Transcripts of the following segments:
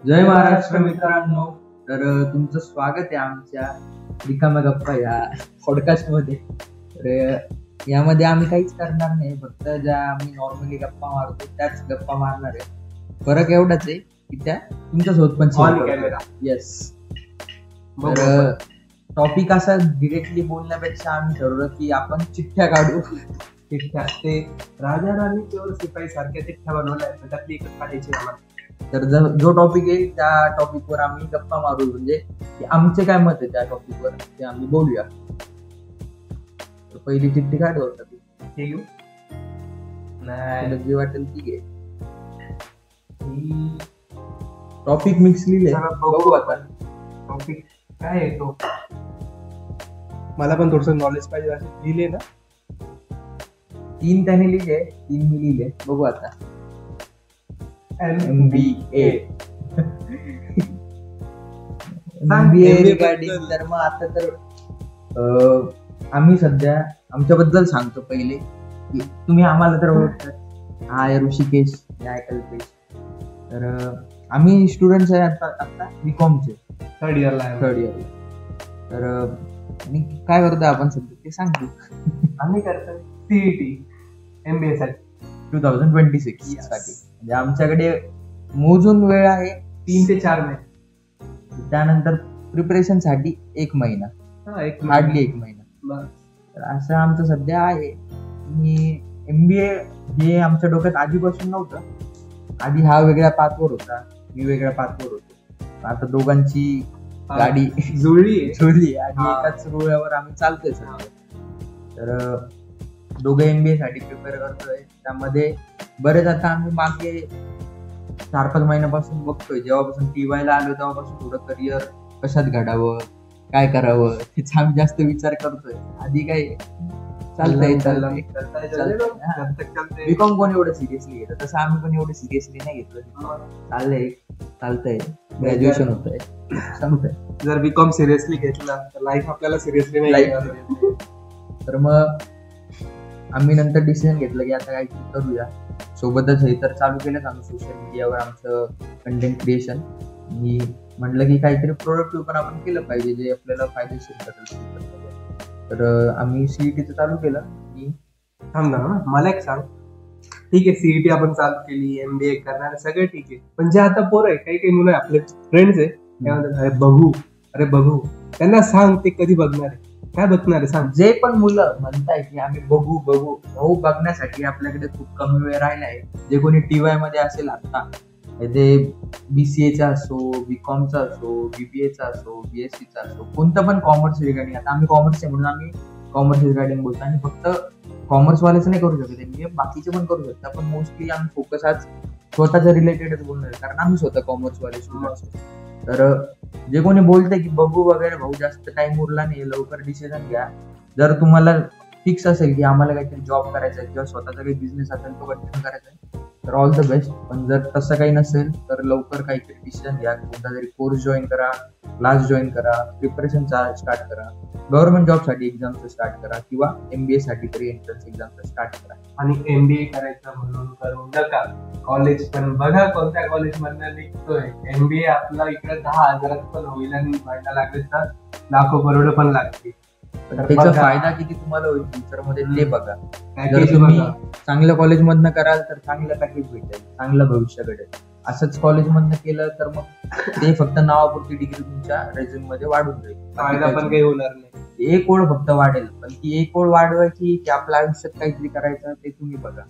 जय महाराष्ट्र मित्रांनो. तर तुमचं स्वागत आहे आमच्या रिकाम्या गप्पा या पॉडकास्ट मध्ये. तर यामध्ये आम्ही काहीच करणार नाही, फक्त ज्या आम्ही नॉर्मली गप्पा मारतो त्याच गप्पा मारणार आहे. फरक एवढाच आहे की त्या तुमच्यासोबत पण कॅमेरा. येस. तर टॉपिक असा डिरेक्टली बोलण्यापेक्षा आम्ही ठरवलं की आपण चिठ्ठ्या काढू. चिठ्ठ्या ते राजा राणी चोर शिपाई सारख्या चिठ्ठ्या बनवल्या, त्यातली एकच काढायची आम्हाला. तर जो टॉपिक आहे त्या टॉपिकवर आम्ही गप्पा मारू, म्हणजे की आमचे काय मत आहे त्या टॉपिकवर ते आम्ही बोलूया. तर पहिली चिठ्ठी काढू होता ती हे घेऊ. तुला जे वाटेल ती घे. टॉपिक मिक्स लिहिले, बघू आता टॉपिक काय आहे तो. मला पण थोडस नॉलेज पाहिजे असे लिहिले ना. 3 त्याने लिहिले, 3 मी लिहिले. बघू आता. MBA regarding. तर मग आता तर आम्ही सध्या आमच्याबद्दल सांगतो पहिले की तुम्ही आम्हाला तर ओळखतात. हा आहे ऋषिकेश, आहे कल्पेश. तर आम्ही स्टुडंट्स आहे आता बीकॉमचे थर्ड इयरला. तर आणि काय करतो आपण सध्या ते सांगतो. आम्ही करतो CET MBA साठी 2026 साठी. म्हणजे आमच्याकडे मोजून वेळ आहे 3 ते 4 महिने. त्यानंतर प्रिपरेशन साठी 1 महिना, हार्डली 1 महिना. तर असं आमचं सध्या आहे. आणि MBA हे आमच्या डोक्यात आधीपासून नव्हतं. आधी हा वेगळ्या पाथवर होता, मी वेगळ्या पाथवर होतो. आता दोघांची गाडी जुळली आणि एकाच रुळावर आम्ही चालतोय सध्या. तर दोघं MBA साठी प्रिपेअर करतोय. त्यामध्ये बरेच आता आम्ही मागे 4-5 महिन्यापासून बघतोय, जेव्हापासून TY ला आलो तेव्हापासून थोडं करिअर कशात घडावं, काय करावं त्याचा आम्ही जास्त विचार करतोय. आधी काय चालतंय. बीकॉम कोण एवढं सिरियसली घेतं, तसं आम्ही पण एवढं सिरियसली नाही घेतलं. चालतंय ग्रॅज्युएशन होतंय, संपतंय. जर बीकॉम सिरियसली घेतला तर लाईफ आपल्याला सिरियसली नाही. तर मग आम्ही नंतर डिसिजन घेतलं की आता काहीतरी करूया. सोबतच हे तर चालू केलं आम्ही सोशल मीडियावर आमचं कंटेंट क्रिएशन. मी म्हटलं की काहीतरी प्रोडक्टिव्ह पण आपण केलं पाहिजे जे आपल्याला फायदेशीर ठरेल. तर आम्ही CETचं चालू केलं. थांब ना, मला एक सांग. ठीक आहे, CET आपण चालू केली, MBA करणार सगळं ठीक आहे, पण जे आता पोरं आहे, काही मुलं आपले फ्रेंड्स आहे, काय म्हणतात अरे बघू, त्यांना सांग ते कधी बघणार आहे, काय बघणार आहे सांग. जे पण मुलं म्हणताय की आम्ही बघू बघण्यासाठी आपल्याकडे खूप कमी वेळ राहिलाय. जे कोणी TY मध्ये असेल आता, ते BCAचा असो, बीकॉमचा असो, BBAचा असो, BSCचा असो, कोणतं पण कॉमर्स रिगार्डिंग. आता आम्ही कॉमर्स आहे म्हणून आम्ही कॉमर्स रिगार्डिंग बोलतो. आणि फक्त कॉमर्स वाल्याचं नाही करू शकत MBA, बाकीचे पण करू शकता. पण मोस्टली आम्ही फोकस आज स्वतःच्या रिलेटेडच बोलणार, कारण आम्ही स्वतः कॉमर्स वाले स्टुडंट्स. तर जे कोणी बोलतंय की बघू वगैरे, भाऊ जास्त टाइम उरला नाही, लवकर डिसिजन घ्या. जर तुम्हाला फिक्स असेल की आम्हाला काहीतरी जॉब करायचा आहे किंवा स्वतःचा काही बिझनेस असेल तो कंटिन्यू करायचा आहे, तर ऑल द बेस्ट. पण जर तसं काही नसेल तर लवकर काहीतरी डिसिजन घ्या. कोणता तरी कोर्स जॉईन करा, क्लास जॉईन करा, प्रिपरेशन स्टार्ट करा, गव्हर्नमेंट जॉबसाठी एक्झामचं स्टार्ट करा किंवा MBA साठी तरी एंट्रन्स एक्झामचं स्टार्ट करा. आणि MBA करायचं म्हणून करू नका. कॉलेज पण बघा कोणत्या कॉलेज मधनं निघतोय. MBA आपला इकडे 10,000 पण होईल आणि व्हायला लागले तर लाखो करोड पण लागतील. त्याचा फायदा किती तुम्हाला होईल फ्युचर मध्ये ते बघा. जर तुम्ही चांगल्या कॉलेज मधनं कराल तर चांगलं पॅकेज भेटेल, चांगलं भविष्य घडेल. असंच कॉलेज मधनं केलं तर मग ते फक्त नावापुरती डिग्री तुमच्या रेझ्युम मध्ये वाढून जाईल, फायदा पण काही होणार नाही. एक ओळ फक्त वाढेल, पण ती एक ओळ वाढवायची की आपल्या आयुष्यात काहीतरी करायचं ते तुम्ही बघा.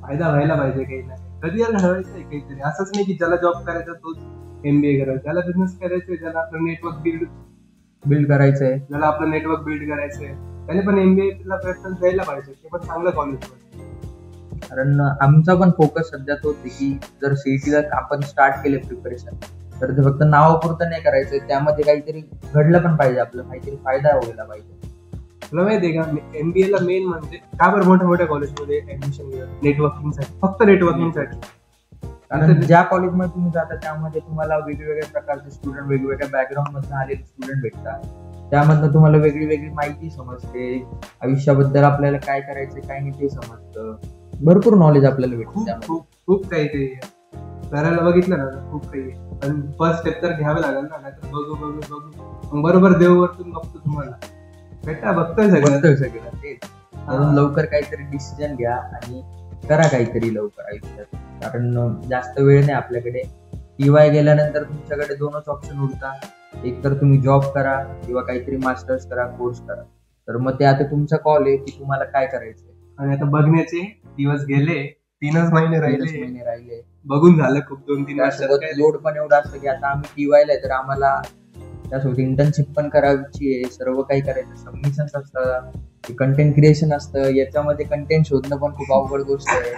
फायदा व्हायला पाहिजे काही नाही, करिअर घडवायचंय काहीतरी. असंच नाही की ज्याला जॉब करायचा तोच MBA करायचा, ज्याला बिझनेस करायचंय, ज्याला आपलं नेटवर्क बिल्ड करायचंय, ज्याला आपलं नेटवर्क बिल्ड करायचंय, त्याने पण MBA ला प्रेफरन्स द्यायला पाहिजे, ते पण चांगलं कॉलेज. कारण आमचा पण फोकस सध्या तोच आहे की जर CETला आपण स्टार्ट केले प्रिपरेशन, तर ते फक्त नावापुरतं नाही करायचं, त्यामध्ये काहीतरी घडलं पण पाहिजे, आपलं काहीतरी फायदा व्हायला पाहिजे. तुला माहितीये का, MBA ला मेन म्हणजे का बरं मोठ्या कॉलेजमध्ये ऍडमिशन घ्या, नेटवर्किंगसाठी, फक्त नेटवर्किंगसाठी. कारण ज्या कॉलेजमध्ये तुम्ही जाता त्यामध्ये तुम्हाला वेगवेगळ्या प्रकारचे स्टुडंट, वेगवेगळ्या बॅकग्राऊंड मधून आलेले स्टुडंट भेटतात. त्यामधनं तुम्हाला वेगळी वेगळी माहिती समजते, आयुष्याबद्दल आपल्याला काय करायचं काय नाही ते समजतं, भरपूर नॉलेज आपल्याला भेटतं. खूप काही काही. करायला बघितलं ना तर खूप काही आहे. पण फर्स्ट स्टेप तर घ्यावे लागेल ना, नाहीतर बघू मग बरोबर देव वरतून बघतो तुम्हाला बेटा, बघतोय सगळं. तेच म्हणून लवकर काहीतरी डिसिजन घ्या आणि करा काहीतरी लवकर आयुष्यात, कारण जास्त वेळ नाही आपल्याकडे. टीवाय गेल्यानंतर तुमच्याकडे दोनच ऑप्शन उरतात, एक तर तुम्ही जॉब करा किंवा काहीतरी मास्टर्स करा, कोर्स करा. तर मग ते आता तुमचा कॉल आहे की तुम्हाला काय करायचंय. आणि आता बघण्याचे दिवस गेले, 3च महिने राहिले, बघून झालं खूप. 2-3 त्यासोबत लोड पण एवढा असतं की आता आम्ही टीवायला आहे तर आम्हाला त्यासोबत इंटर्नशिप पण करायची आहे, सर्व काही करायचं, सबमिशन्स असतात, कंटेंट क्रिएशन असतं, याच्यामध्ये कंटेंट शोधणं पण खूप अवघड गोष्ट आहे.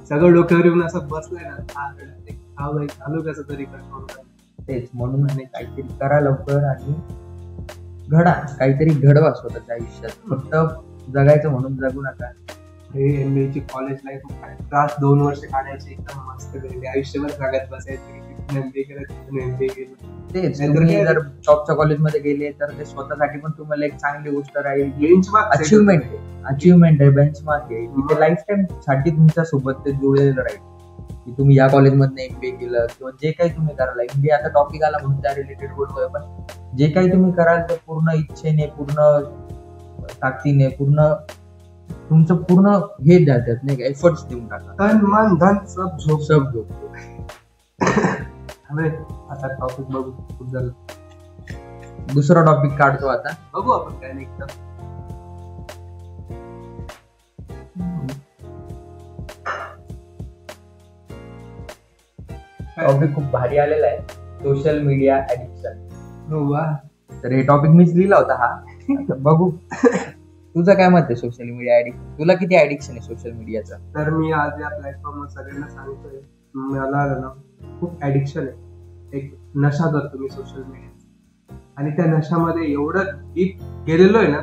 सगळं डोक्यावर येऊन असं बसलंय ना, चालू कसं तरी कंट्रोल. तेच म्हणून काहीतरी करा लवकर आणि घडा, काहीतरी घडवा स्वतःच्या आयुष्यात. फक्त जगायचं म्हणून जगू नका. हे एमबीए ची कॉलेज लाईफ त्रास 2 वर्ष काढायचे एकदम मस्त गेले, आयुष्यभर सांगत बसायचं एमबीए केलं एमबीए केलं. तेच तुम्ही जर टॉपच्या कॉलेजमध्ये गेले तर ते स्वतःसाठी पण तुम्हाला एक चांगली गोष्ट राहील. अचिव्हमेंट आहे, बेंचमार्क आहे, तिथे लाईफ टाइम साठी तुमच्या सोबत ते जुळलेलं राहील की तुम्ही या कॉलेजमधनं एमबीए केलं किंवा जे काही तुम्ही कराल. एमबीए आता टॉपिक आला म्हणून त्या रिलेटेड बोलतोय, पण जे काही तुम्ही कराल ते पूर्ण इच्छेने, पूर्ण ताकदीने, पूर्ण तुमचं पूर्ण हे द्या, त्यात नाही का एफर्ट्स देऊन टाका. तन मन धन सब झोप. आता टॉपिक बघू, खूप झालं. दुसरा टॉपिक काढतो आता, बघू आपण काय नाही. टॉपिक खूप भारी आलेला आहे, सोशल मीडिया ऍडिक्शन. हो वा. तर हे टॉपिक मीच लिहिला होता हा. बघू तुझं काय मत आहे सोशल मीडिया ऍडिक्शन, तुला किती ऍडिक्शन आहे सोशल मीडियाचं? तर मी आज या प्लॅटफॉर्मवर सगळ्यांना सांगतोय, मला ना खूप ऍडिक्शन आहे. एक नशा करतो मी सोशल मीडियाचा, आणि त्या नशामध्ये एवढं डीप गेलेलो आहे ना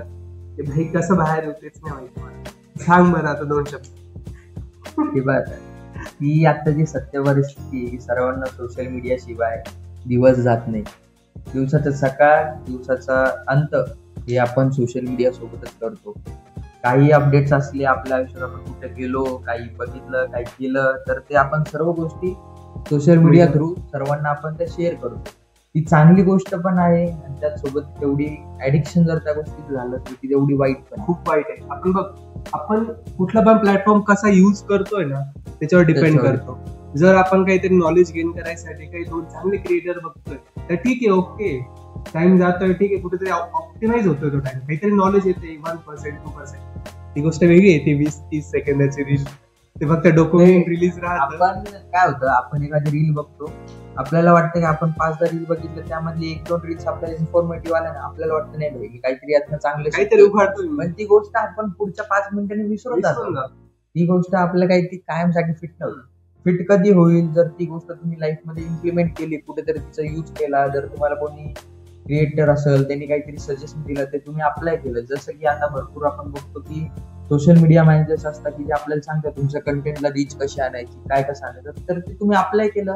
की भाई कसं बाहेर येऊ तेच नाही माहिती मला. सांग बरं आता 2 शब्द. ही बात आहे ही आताची सत्य परिस्थिती, सर्वांना सोशल मीडिया शिवाय दिवस जात नाही. दिवसाचा सकाळ, दिवसाचा अंत हे आपण सोशल मीडिया सोबतच करतो. काही अपडेट्स असले आपल्या आयुष्यात, आपण कुठे गेलो, काही बघितलं, काही केलं, तर ते आपण सर्व गोष्टी सोशल मीडिया थ्रू सर्वांना आपण ते शेअर करतो. ती चांगली गोष्ट पण आहे आणि त्याचसोबत तेवढी ऍडिक्शन जर त्या गोष्टीत झालं तर ती तेवढी वाईट पण, खूप वाईट आहे. आपण बघ, आपण कुठला पण प्लॅटफॉर्म कसा युज करतोय ना त्याच्यावर डिपेंड करतो. जर आपण काहीतरी नॉलेज गेन करायसाठी काही 2 चांगले क्रिएटर बघतोय तर ठीक आहे, ओके, टाइम जातोय, ठीक आहे, कुठेतरी ऑप्टिमाइज होतोय तो टाइम, काहीतरी नॉलेज येते 1%, 2%, ती गोष्ट वेगळी येते. 20-30 सेकंदाची रील, ते फक्त डोपामाइन रिलीज राहतं. आपण काय होतं, आपण एखादी रील बघतो, आपल्याला वाटतं की आपण 5-10 रील बघितलं, त्यामधली 1-2 रील्स आपल्याला इन्फॉर्मेटिव्ह आल्या ना, आपल्याला वाटतं नाही भाई काहीतरी यातनं चांगलं काहीतरी उघडतोय, पण ती गोष्ट आपण पुढच्या 5 मिनिटांनी विसरून जातो. ती गोष्ट आपल्याला काही ती कायमसाठी फिट नव्हती. फिट कधी होईल जर ती गोष्ट तुम्ही लाईफ मध्ये इम्प्लिमेंट केली, कुठेतरी तिचा यूज केला, जर तुम्हाला कोणी क्रिएटर असेल त्यांनी काहीतरी सजेशन दिलं ते तुम्ही अप्लाय केलं. जसं की आता भरपूर आपण बघतो की सोशल मीडिया मॅनेजर्स असतात की जे आपल्याला सांगतात तुमच्या कंटेंटला रीच कशी आणायची, काय कसं आणायचं, तर ते तुम्ही अप्लाय केलं,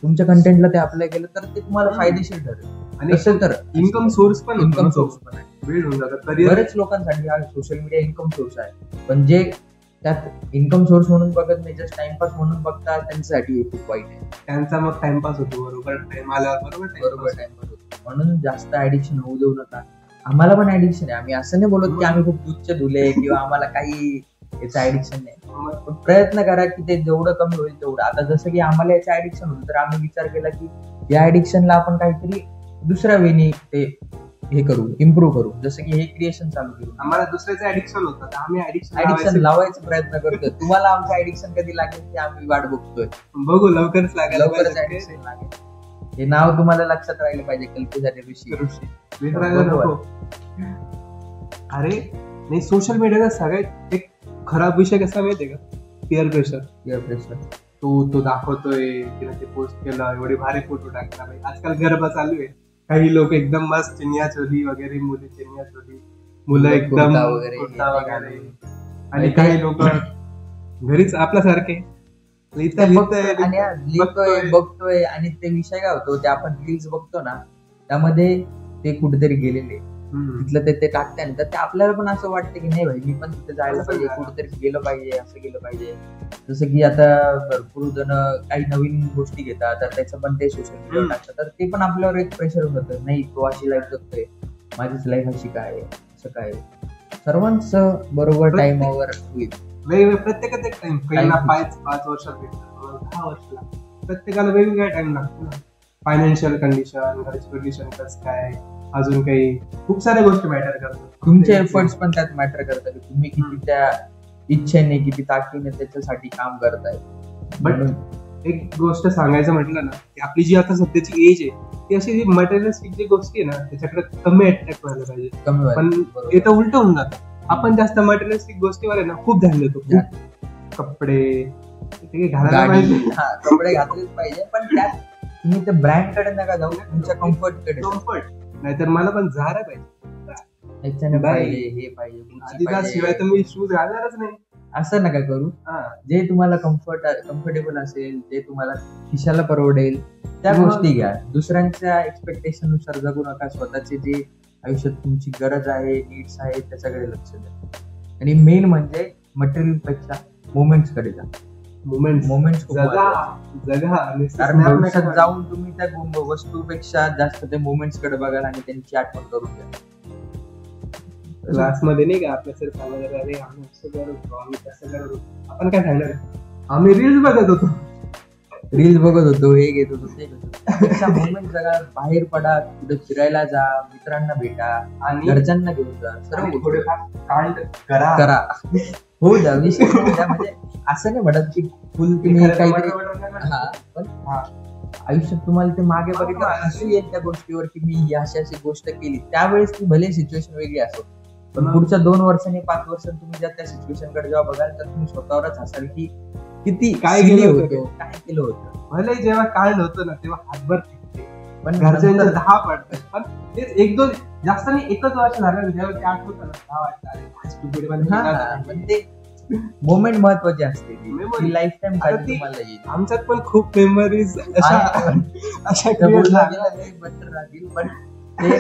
तुमच्या कंटेंटला ते अप्लाय केलं तर ते तुम्हाला फायदेशीर ठरेल. आणि तसं तर इन्कम सोर्स पण आहे, वेळ होऊन जातात. बरेच लोकांसाठी हा सोशल मीडिया इन्कम सोर्स आहे, पण जे त्यात इन्कम सोर्स म्हणून बघत नाही, जस्ट टाइमपास म्हणून बघतात, त्यांच्यासाठी खूप वाईट आहे. त्यांचा मग टाइमपास होतो, बरोबर टाइम आल्यावर बरोबर टाइमपास होतो. म्हणून जास्त ऍडिक्शन होऊ देऊ नका. आम्हाला पण ऍडिक्शन आहे, आम्ही असं नाही बोलत की आम्ही खूप तुच्छ धुले किंवा आम्हाला काही याचं ऍडिक्शन नाही, पण प्रयत्न करा की ते जेवढं कमी होईल तेवढं. आता जसं की आम्हाला याचं ऍडिक्शन होतं तर आम्ही विचार केला की या ऍडिक्शनला आपण काहीतरी दुसऱ्या वेनी ते हे करू, इम्प्रूव्ह करू, जसं की हे क्रिएशन चालू करू. आम्हाला दुसऱ्याचं ऍडिक्शन होतं, आम्ही ऍडिक्शन लावायचा प्रयत्न करतोय. तुम्हाला आमचं ऍडिक्शन कधी लागेल ते आम्ही वाट बघतोय. बघू, लवकरच लागेल, लवकरच ऍडिक्शन लागेल. हे नाव तुम्हाला लक्षात राहिलं पाहिजे, कल्पेश ऋषी. अरे नाही, सोशल मीडियाचा सगळ्यात एक खराब विषय कसा माहितीये का? Peer pressure. तो दाखवतोय, तिने ते पोस्ट केलं, एवढे भारी फोटो टाकला. आजकाल गरबा चालू आहे, काही लोक एकदम मस्त चिनिया चोली वगैरे, मुली चिनिया चोली, मुलं एकदम वगैरे, आणि काही लोक घरीच आपल्यासारखे बघतोय. आणि ते विषय काय होतो, ते आपण रील्स बघतो ना, त्यामध्ये ते कुठेतरी गेलेले, तिथलं ते टाकते तर ते आपल्याला पण असं वाटतं की नाही भाई मी पण तिथे जायला पाहिजे, कुठेतरी गेलं पाहिजे, असं गेलं पाहिजे. जसं की आता भरपूर जण काही नवीन गोष्टी घेतात तर त्याचं पण ते सोशल मीडियावर टाकतात, तर ते पण आपल्यावर एक प्रेशर होतं, नाही तो अशी लाईफ जगतोय, माझीच लाईफ अशी काय असं काय. सर्वांचं बरोबर टाइमावर होईल. वेगवेगळं प्रत्येकाचा एक टाइम, पहिला 5 वर्षात भेटतो, 10 वर्षाला, प्रत्येकाला वेगवेगळा टाइम लागतो ना. फायनान्शियल कंडिशन, घरची कंडिशन कसं काय, अजून काही खूप साऱ्या गोष्टी मॅटर करतात. तुमचे एफर्ट्स पण त्यात मॅटर करतात की तुम्ही किती त्या इच्छेने किती ताकदीने त्याच्यासाठी काम करताय. बट एक गोष्ट सांगायचं म्हटलं ना की आपली जी आता सध्याची एज आहे ती अशी मटेरियलिस्टिक जी गोष्टी आहे ना त्याच्याकडे कमी अट्रॅक्ट व्हायला पाहिजे, पण ते तर उलट होऊन जातं. आपण जास्त मटेरियलिस्टिक गोष्टीवर आहे ना खूप ध्यान देतो. कपडे घालायला पाहिजे, कपडे घातलेच पाहिजे, पण त्यात तुम्ही त्या ब्रँड कडे नका जाऊ, तुमच्या कम्फर्ट कडे. कम्फर्ट नाहीतर मला पण झारा पाहिजे, हे पाहिजे, शिवाय तर मी शूज घालणारच नाही. असं नका करू. जे तुम्हाला कम्फर्टेबल असेल, जे तुम्हाला खिशाला परवडेल त्या गोष्टी घ्या. दुसऱ्यांच्या एक्सपेक्टेशन नुसार जगू नका. स्वतःचे जे आयुष्यात तुमची गरज आहे, नीड्स आहे त्याच्याकडे लक्ष द्या. आणि मेन म्हणजे मटेरियल पेक्षा मोमेंट्स कडे जा. मोमेंट्स कारण भविष्यात जाऊन तुम्ही त्या वस्तूपेक्षा जास्त ते मोमेंट्स कडे बघाल आणि त्यांची आठवण करून घ्या. क्लासमध्ये नाही का आपल्या सर सांगणार, अरे आम्ही असं करत होतो, आम्ही कसं करत होतो. आपण काय सांगणार, आम्ही रील्स बघत होतो, हे घेत होतो, ते घेत होतो. मोमेंट जगा, बाहेर पडा, कुठे फिरायला जा, मित्रांना भेटा आणि घरच्यांना घेऊन जा, सर्व थोडेफार करा. हो द्या, विषय म्हणजे असं नाही म्हणत की फुल तुम्ही काहीतरी. पण आयुष्यात तुम्हाला ते मागे बघितलं हसू येईल त्या गोष्टीवर की मी अशी गोष्ट केली, त्यावेळेस ती भले सिच्युएशन वेगळी असो, पण पुढच्या 2 वर्षांनी 5 वर्षांनी तुम्ही ज्या त्या सिच्युएशन कडे जेव्हा बघाल तर तुम्ही स्वतःवरच हसाल की किती काय केलं होतं. भले जेव्हा काढलं होतं ना तेव्हा हातभर पण घरच्यांच्या 10 पडतात, पण तेच 1-2 जास्त नाही, 1च वर्ष झालं जेव्हा ते आठवतं ना, पण ते मोमेंट महत्वाची असते, लाईफ टाइम तुम्हाला येईल. आमच्यात पण खूप मेमरीज अशा राहतील, पण ते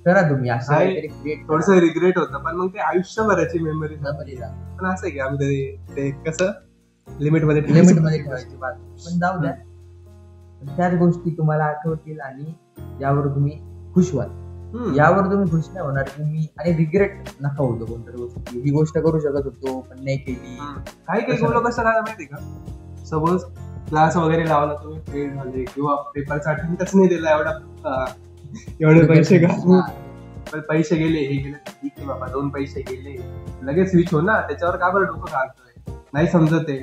करा तुम्ही असं काहीतरी. थोडस रिग्रेट होतं, पण मग ते आयुष्यभराची मेमरी पण असं आहे की आम्ही ते कसं लिमिट मध्ये ठेवायची बात. पण जाऊ द्या, त्याच गोष्टी तुम्हाला आठवतील आणि यावर तुम्ही खुश व्हाल. यावर तुम्ही खुश नाही होणार तुम्ही, आणि रिग्रेट नका होतो कोणत्या गोष्टी. ही गोष्ट करू शकत होतो पण नाही केली. काही लोक कसं राहिलं माहिती का, सपोज क्लास वगैरे लावला, तुम्ही फेल झाले किंवा पेपरचा अटेम्प्टच नाही दिला, एवढे पैसे घालून पैसे गेले, हे गेले, ठीक आहे बाबा, 2 पैसे गेले, लगेच स्विच हो ना, त्याच्यावर का बरं डोकं घालतोय, नाही समजत आहे,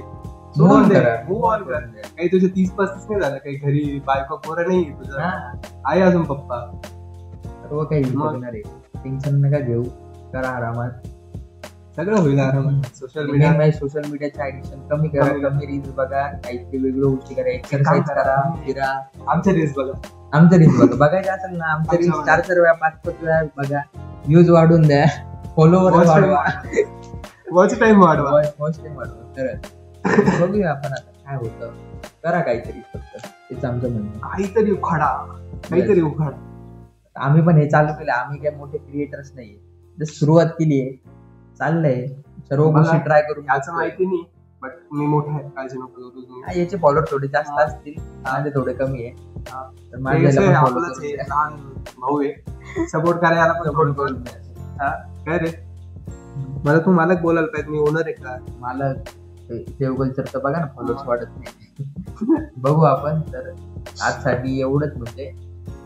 सोडून दे, मूव्ह ऑन कर. काही तुझे 30-35 नाही झालं, काही घरी बायको पोरं नाही, तुझं आहे अजून पप्पा, सर्व काही बघणार आहे. टेन्शन नका घेऊ, करा आरामात, सगळं होईल आरामात. सोशल मीडियाचे ऍडिक्शन कमी करा, कमी रील्स बघा, काहीतरी वेगळ्या गोष्टी करा, एक्सरसाइज करा, फिरा. आमचे रील्स बघायचे असेल ना, आमचे रील्स 4-4 वेळा 5-5 वेळा बघा, व्ह्यूज वाढून द्या, फॉलोवर वाढवा, वॉच टाइम वाढवा. खरंच बघूया आपण आता काय होतं. करा काहीतरी, फक्त तेच आमचं म्हणणं. काहीतरी उखाडा. आम्ही पण हे चालू केलं, आम्ही काय मोठे क्रिएटर्स नाहीये, सुरुवात केली आहे, चाललंय सर्व गोष्टी ट्राय करून. याचं माहिती नाही, बट मी मोठा आहे, काळजी नको करू. याचे फॉलोअर थोडे जास्त असतील, माझे थोडे कमी आहे, तर लहान भाऊ आहे, सपोर्ट करायला पण सपोर्ट करून. काय रे, मला तू मालक बोलायला पाहिजे, मी ओनर आहे का? मालक देवगलचं बघा ना, फॉलोअर्स वाढत नाही. बघू आपण. तर आजसाठी एवढंच, म्हणजे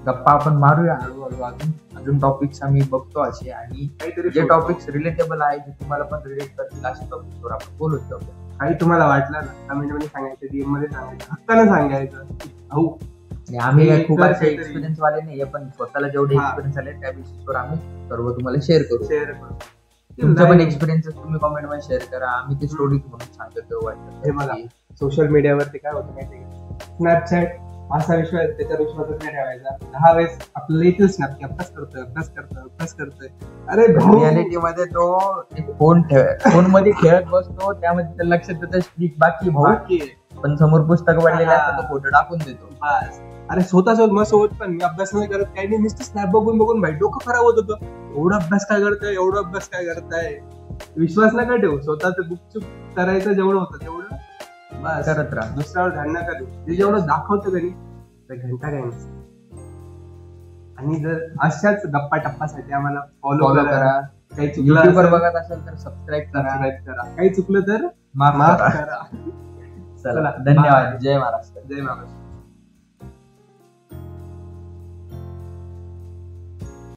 गप्पा आपण मारूया हळूहळू. अजून टॉपिक्स आम्ही बघतो असे, आणि जे टॉपिक्स रिलेटेबल आहे, जे तुम्हाला पण रिलेट करतील अशा टॉपिक्सवर आपण बोलत जाऊ. काही तुम्हाला वाटलं ना, कमेंट मध्ये सांगायचं, डीएम मध्ये सांगायचं, हक्कानं सांगायचं. आम्ही खूप असे एक्सपिरियन्स वाले नाही, पण स्वतःला जेवढे एक्सपिरियन्स आले त्या बेसिसवर आम्ही सर्व तुम्हाला शेअर करू. तुमचे पण एक्सपिरियन्स तुम्ही कमेंट मध्ये शेअर करा, आम्ही ते स्टोरीज म्हणून सांगतो. वाटतं सोशल मीडियावरती काय होतं माहिती आहे, स्नॅपचॅट असा विश्वास, त्याच्यावर विश्वासच नाही ठेवायचा. 10 वेळेस आपल्याला येतील स्नॅप की अभ्यास करतोय. अरे रियालिटी मध्ये तो फोन मध्ये खेळत बसतो, त्यामध्ये लक्षात येतं स्ट्रीक बाकी पण समोर पुस्तक पडलेले असतात, फोटो टाकून देतो. बस. अरे स्वतःसोबत मग सोबत पण मी अभ्यास नाही करत, काही नाही, नुसतं स्नॅप बघून बघून भाई डोकं खराब होत होतं. एवढा अभ्यास काय करताय, एवढा अभ्यास काय करताय. विश्वास नका ठेवू, स्वतःच गुपचूप करायचं जेवढं होतं तेवढं बस करत राहा. दुसऱ्यावर ध्यान नका देऊ. ते जेवढं दाखवतं घरी तर घंटा काय नसतं. आणि जर अशाच गप्पा टप्पासाठी आम्हाला फॉलो करा. काही चुकलं युट्यूबवर बघत असेल तर सबस्क्राईब करा. काही चुकलं तर माफ माफ करा. करा. चला, धन्यवाद. जय महाराष्ट्र. जय महाराष्ट्र.